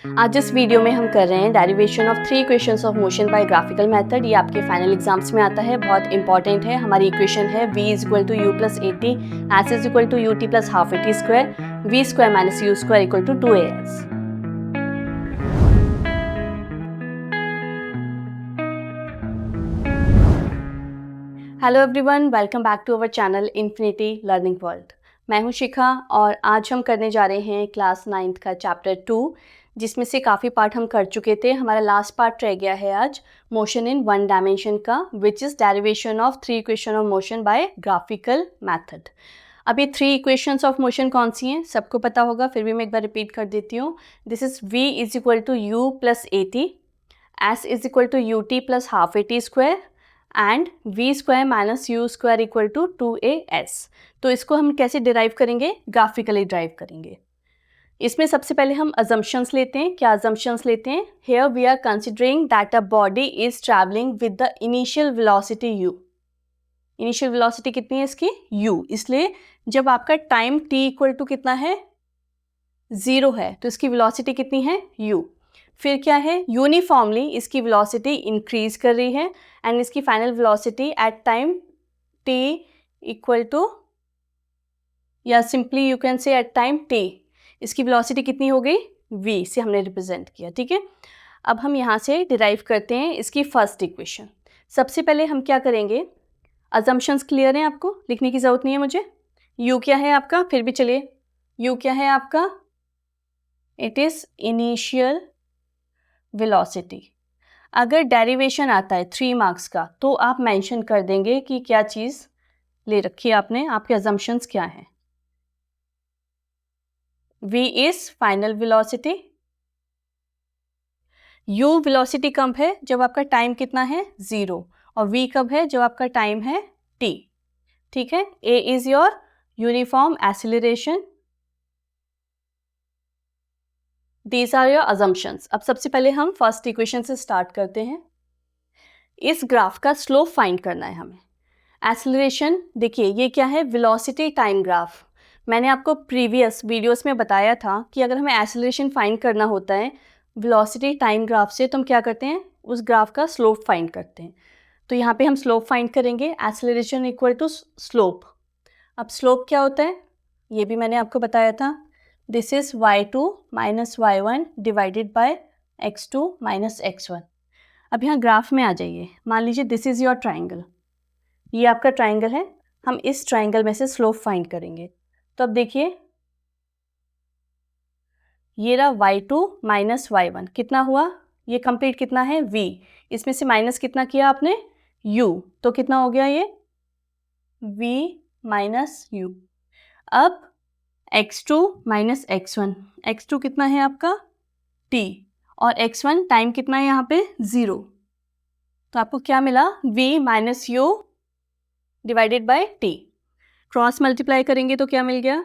आज इस वीडियो में हम कर रहे हैं derivation of 3 equations of motion by graphical method. ये आपके फाइनल एग्जाम्स में आता है, बहुत इंपॉर्टेंट है। हमारी इक्वेशन है v is equal to u plus a t, s is equal to u t plus half a t square, v square minus u square equal to 2as। Hello everyone, welcome back to our channel Infinity Learning World. मैं हूं शिखा और आज हम करने जा रहे हैं class 9th का चैप्टर 2, जिसमें से काफ़ी पार्ट हम कर चुके थे। हमारा लास्ट पार्ट रह गया है आज मोशन इन वन डायमेंशन का, which is derivation of 3 equation of motion by graphical method. अब ये 3 इक्वेशंस ऑफ मोशन कौन सी हैं सबको पता होगा, फिर भी मैं एक बार रिपीट कर देती हूँ। This is v is equal to u plus a t, s is equal to u t plus half a t square and v square minus u square equal to 2as। तो इसको हम कैसे derive करेंगे? Graphically drive करेंगे। इसमें सबसे पहले हम अजम्पशंस लेते हैं। क्या अजम्पशंस लेते हैं? Here we are considering that a body is travelling with the initial velocity u। Initial velocity कितनी है इसकी? u। इसलिए जब आपका टाइम t इक्वल टू कितना है? 0 है, तो इसकी वेलोसिटी कितनी है? u। फिर क्या है? यूनिफॉर्मली इसकी वेलोसिटी इंक्रीज कर रही है एंड इसकी final velocity at time t equal to, या simply you can say at time t, इसकी वेलोसिटी कितनी हो गई? v से हमने रिप्रेजेंट किया। ठीक है, अब हम यहाँ से डिराइव करते हैं इसकी फर्स्ट इक्वेशन। सबसे पहले हम क्या करेंगे? अजम्पशंस क्लियर हैं? आपको लिखने की ज़रूरत नहीं है मुझे। u क्या है आपका? फिर भी चलिए, u क्या है आपका? It is initial velocity. अगर डेरिवेशन आता है 3 मार्क्स का तो आप मेंशन कर देंगे कि क्या चीज़ ले रखी है आपने, आपके अजम्पशंस क्या हैं। v is final velocity, u velocity कब है? जब आपका टाइम कितना है? 0। और v कब है? जब आपका टाइम है t। ठीक है, a is your uniform acceleration. These are your assumptions. अब सबसे पहले हम फर्स्ट इक्वेशन से स्टार्ट करते हैं। इस ग्राफ का स्लोप फाइंड करना है हमें। एक्सीलरेशन देखिए, ये क्या है? Velocity time graph. मैंने आपको प्रीवियस वीडियोस में बताया था कि अगर हमें एक्सीलरेशन फाइंड करना होता है वेलोसिटी टाइम ग्राफ से, तो हम क्या करते हैं? उस ग्राफ का स्लोप फाइंड करते हैं। तो यहाँ पे हम स्लोप फाइंड करेंगे, एक्सीलरेशन इक्वल टू स्लोप। अब स्लोप क्या होता है ये भी मैंने आपको बताया था। This is y2 minus y1 divided by x2 minus x1। अब यहाँ ग्राफ में आ जाइए। मान लीजिए दिस इज योर ट्राइंगल, ये आपका ट्राइंगल है। हम इस ट्राइंगल में से स्लोप फाइंड करेंगे। तो अब देखिए, ये रहा y2 माइनस y1, कितना हुआ? ये कंप्लीट कितना है? v। इसमें से माइनस कितना किया आपने? u, तो कितना हो गया ये? v minus u। अब x2 माइनस x1, x2 कितना है आपका? t, और x1 टाइम कितना है यहाँ पे? 0। तो आपको क्या मिला? v minus u divided by t। Cross multiply करेंगे तो क्या मिल गया?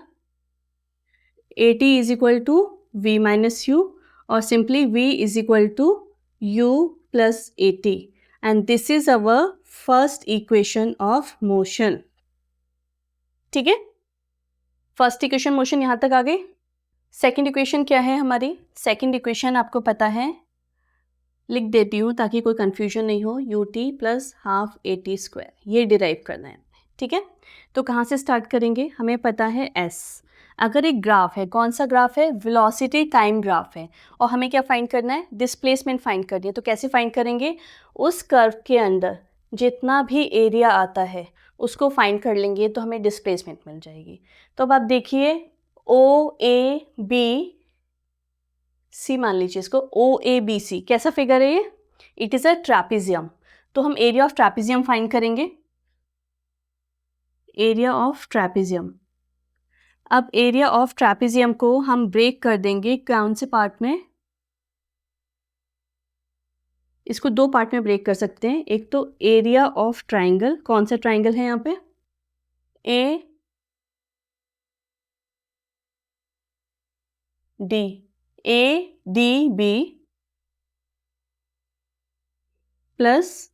at is equal to v minus u, और simply v is equal to u plus at, and this is our first equation of motion. ठीक है, first equation motion यहाँ तक आ गई। सेकेंड इक्वेशन क्या है हमारी? सेकेंड इक्वेशन आपको पता है, लिख देती हूँ ताकि कोई कंफ्यूजन नहीं हो। You t plus half a t square, ये डिराइव करना है। ठीक है, तो कहाँ से स्टार्ट करेंगे? हमें पता है एस। अगर एक ग्राफ है, कौन सा ग्राफ है? वेलोसिटी टाइम ग्राफ है, और हमें क्या फाइंड करना है? डिस्प्लेसमेंट फाइंड करनी है। तो कैसे फाइंड करेंगे? उस कर्व के अंदर जितना भी एरिया आता है उसको फाइंड कर लेंगे तो हमें डिस्प्लेसमेंट मिल जाएगी। तो अब आप देखिए, ओ ए बी सी मान लीजिए इसको, ओ ए बी सी कैसा फिगर है ये? It is a trapezium. तो हम एरिया ऑफ ट्रैपेजियम फाइंड करेंगे, एरिया ऑफ ट्रैपेजियम। अब एरिया ऑफ ट्रैपेजियम को हम ब्रेक कर देंगे कौन से पार्ट में? इसको 2 पार्ट में ब्रेक कर सकते हैं। एक तो एरिया ऑफ ट्राइंगल, कौन सा ट्राइंगल है यहाँ पे? A d, a d b plus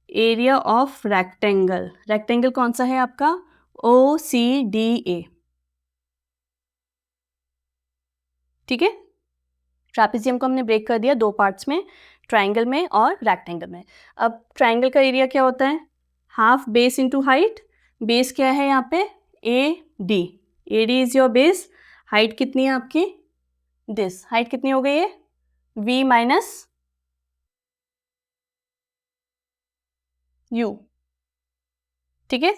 area of rectangle. Rectangle कौन सा है आपका? O c d a. ठीक है, ट्रैपेजियम को हमने ब्रेक कर दिया दो पार्ट्स में, ट्राइंगल में और रेक्टेंगल में। अब ट्राइंगल का एरिया क्या होता है? Half base into height. Base क्या है यहाँ पे? A d. A D is your base. Height कितनी है आपकी? दिस। हाइट कितनी हो गई है? v माइनस u, ठीक है,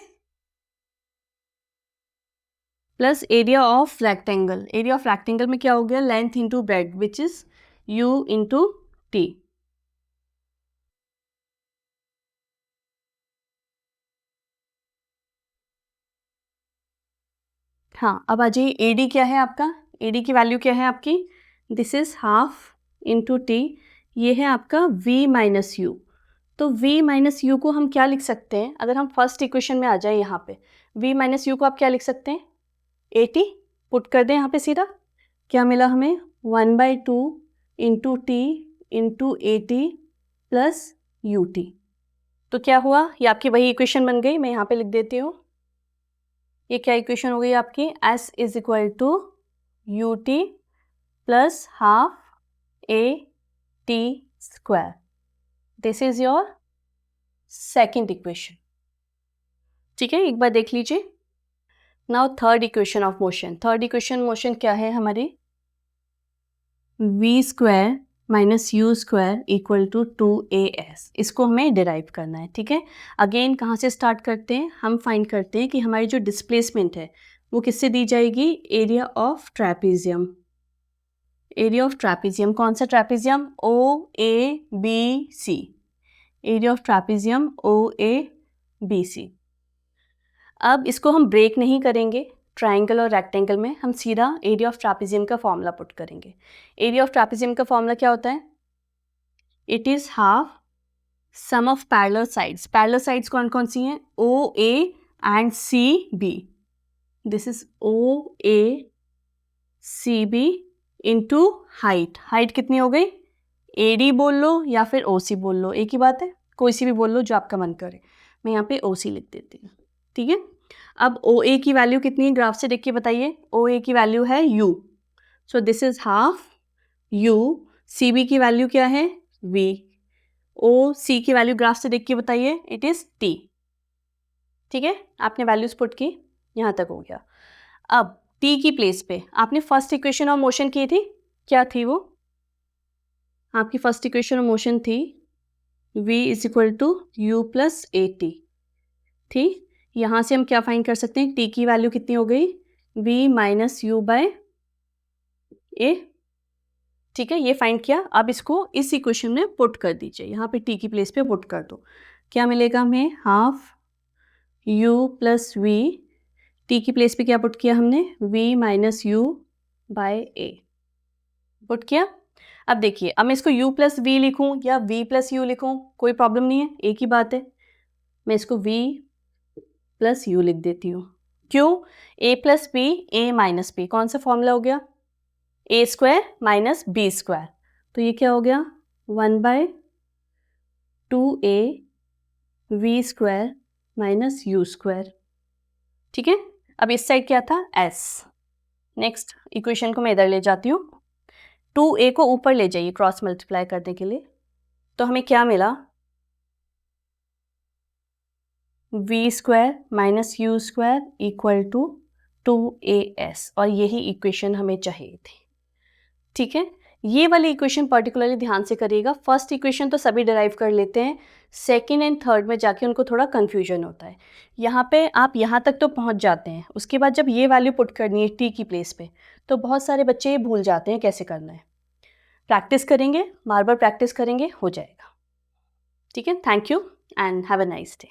plus area of rectangle. Area of rectangle में क्या हो गया? Length into breadth which is u into T. हाँ, अब आ जाइए AD क्या है आपका? AD की वैल्यू क्या है आपकी? This is half into T. ये है आपका v माइनस यू। तो v माइनस यू को हम क्या लिख सकते हैं? अगर हम फर्स्ट इक्वेशन में आ जाए यहाँ पे, v माइनस यू को आप क्या लिख सकते हैं? 80 पुट कर दें यहाँ पे सीधा। क्या मिला हमें? 1/2 into T into 80 plus U T. तो क्या हुआ? ये आपकी वही इक्वेशन बन गई। मैं यहाँ पे लिख देती हूँ। ये क्या इक्वेशन हो गई आपकी? S is equal to u t plus half a t square. This is your second equation, ठीक है, एक बार देख लीजिए। Now third equation of motion. Third equation motion क्या है हमारी? v square minus u square equal to 2as। इसको हमें डिराइव करना है, ठीक है। अगेन कहाँ से स्टार्ट करते हैं? हम फाइंड करते हैं कि हमारी जो डिस्प्लेसमेंट है वो किससे दी जाएगी? Area of trapezium. Area of trapezium, कौन सा trapezium? OABC। Area of trapezium OABC। अब इसको हम ब्रेक नहीं करेंगे ट्राइंगल और रेक्टेंगल में, हम सीधा एरिया ऑफ ट्रैपेजियम का फॉर्मूला पुट करेंगे। एरिया ऑफ ट्रैपेजियम का फॉर्मूला क्या होता है? It is half sum of parallel sides. Parallel sides कौन कौन सी हैं? OA and CB। This is OACB into height. Height कितनी हो गई? AD बोल लो या फिर OC बोल लो, एक ही बात है, कोई सी भी बोल लो जो आपका मन करे। मैं यहाँ पे OC लिख देती हूँ, ठीक है। अब OA की वैल्यू कितनी है? ग्राफ से देख के बताइए। OA की वैल्यू है U, so this is half U। CB की वैल्यू क्या है? V। OC की वैल्यू ग्राफ से देख के बताइए। इट इज T, ठीक है। आपने वैल्यूज पुट की, यहाँ तक हो गया। अब T की प्लेस पे आपने फर्स्ट इक्वेशन ऑफ मोशन की थी, क्या थी वो? आपकी फर्स्ट इक्वेशन ऑफ मोशन थी v is equal to u plus a t, ठीक। यहाँ से हम क्या फाइंड कर सकते हैं? t की वैल्यू कितनी हो गई? v माइनस यू बाय ए, ठीक है, ये फाइंड किया। अब इसको इस इक्वेशन में पुट कर दीजिए, यहाँ पे t की प्लेस पे पुट कर दो। क्या मिलेगा हमें? Half u plus v. T की प्लेस पे क्या पुट किया हमने? v minus u by a put किया। अब देखिए, अब मैं इसको u प्लस वी लिखूँ या v प्लस यू लिखूँ, कोई प्रॉब्लम नहीं है, एक ही बात है। मैं इसको v प्लस यू लिख देती हूँ। क्यों? a plus b, a minus b, कौन सा फॉर्मूला हो गया? A square minus b square. तो ये क्या हो गया? 1/2a v square minus u square, ठीक है। अब इस साइड क्या था? s। नेक्स्ट इक्वेशन को मैं इधर ले जाती हूँ। 2a को ऊपर ले जाइए क्रॉस मल्टीप्लाई करने के लिए। तो हमें क्या मिला? v square minus u square equal to 2as, और यही इक्वेशन हमें चाहिए थी, ठीक है। ये वाली इक्वेशन पर्टिकुलरली ध्यान से करिएगा। फर्स्ट इक्वेशन तो सभी डिराइव कर लेते हैं, सेकेंड एंड थर्ड में जाके उनको थोड़ा कन्फ्यूजन होता है। यहाँ पे आप यहाँ तक तो पहुँच जाते हैं, उसके बाद जब ये वैल्यू पुट करनी है t की प्लेस पे, तो बहुत सारे बच्चे ये भूल जाते हैं कैसे करना है। प्रैक्टिस करेंगे, बार बार प्रैक्टिस करेंगे, हो जाएगा, ठीक है। Thank you and have a nice day.